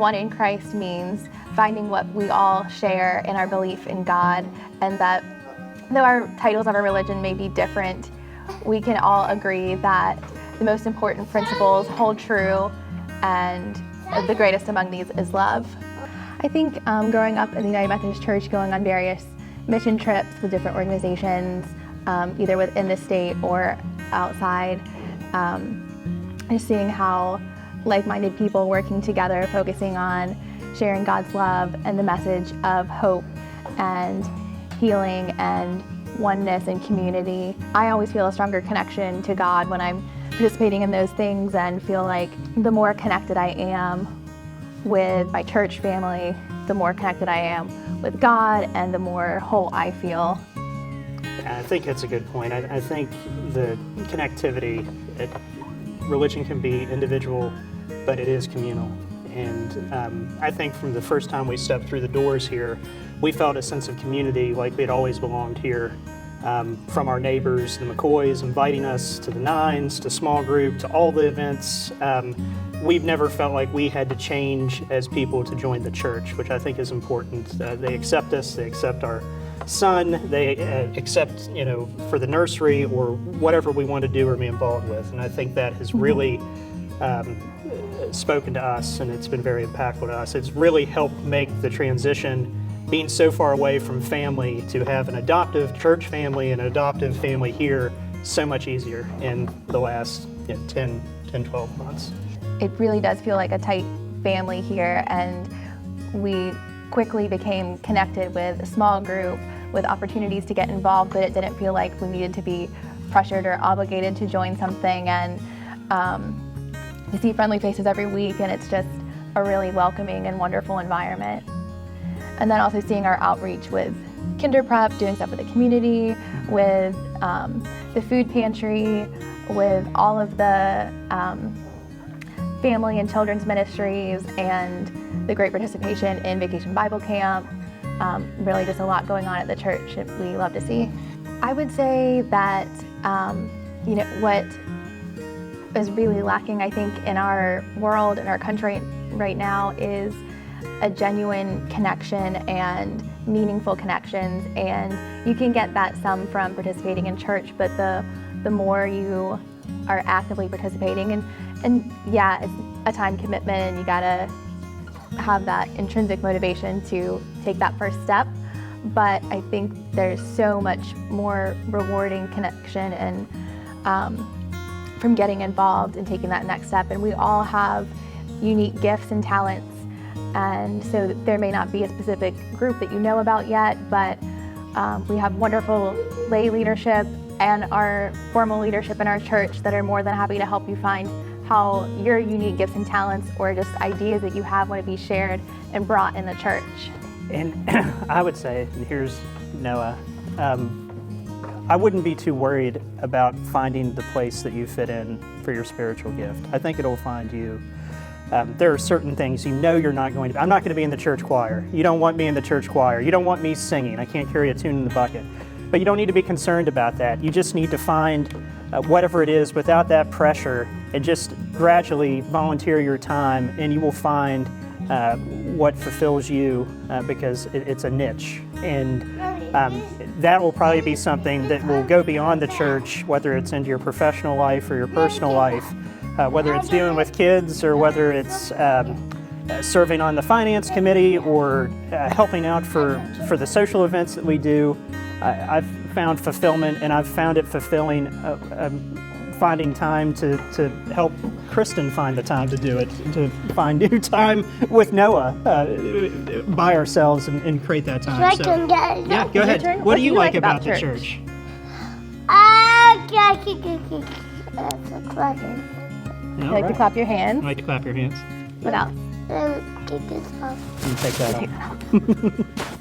one in Christ means finding what we all share in our belief in God, and that though our titles of our religion may be different, we can all agree that the most important principles hold true, and the greatest among these is love. I think growing up in the United Methodist Church, going on various mission trips with different organizations, either within the state or outside, just seeing how like-minded people working together, focusing on sharing God's love and the message of hope and healing and oneness and community. I always feel a stronger connection to God when I'm participating in those things, and feel like the more connected I am with my church family, the more connected I am with God, and the more whole I feel. I think that's a good point. I think the connectivity, religion can be individual, but it is communal. And I think from the first time we stepped through the doors here, we felt a sense of community like we had always belonged here. From our neighbors, the McCoys, inviting us to the Nines, to small group, to all the events. We've never felt like we had to change as people to join the church, which I think is important. They accept us, they accept our son, they accept, for the nursery or whatever we want to do or be involved with. And I think that has really spoken to us, and it's been very impactful to us. It's really helped make the transition, being so far away from family, to have an adoptive church family and an adoptive family here so much easier in the last 10, 12 months. It really does feel like a tight family here, and we quickly became connected with a small group with opportunities to get involved, but it didn't feel like we needed to be pressured or obligated to join something. And we see friendly faces every week, and it's just a really welcoming and wonderful environment. And then also seeing our outreach with Kinder Prep, doing stuff with the community, with the food pantry, with all of the family and children's ministries, and the great participation in Vacation Bible Camp. Really just a lot going on at the church that we love to see. I would say that what is really lacking, I think, in our world, in our country right now, is a genuine connection and meaningful connections. And you can get that some from participating in church, but the more you are actively participating, and yeah, it's a time commitment, and you gotta have that intrinsic motivation to take that first step. But I think there's so much more rewarding connection and from getting involved and taking that next step. And we all have unique gifts and talents, and so there may not be a specific group that you know about yet, but we have wonderful lay leadership and our formal leadership in our church that are more than happy to help you find how your unique gifts and talents, or just ideas that you have, want to be shared and brought in the church. And I would say, and here's Noah, I wouldn't be too worried about finding the place that you fit in for your spiritual gift. I think it'll find you. There are certain things you're not going to. I'm not going to be in the church choir. You don't want me in the church choir. You don't want me singing. I can't carry a tune in the bucket. But you don't need to be concerned about that. You just need to find whatever it is without that pressure, and just gradually volunteer your time, and you will find what fulfills you, because it's a niche. And that will probably be something that will go beyond the church, whether it's into your professional life or your personal life, whether it's dealing with kids, or whether it's serving on the finance committee, or helping out for the social events that we do. I've found fulfillment, and I've found it fulfilling finding time to help Kristen find the time to do it, to find new time with Noah by ourselves and create that time. Yeah, go ahead. What do you like about the church? You like to clap your hands? I like to clap your hands. What else? You take that off.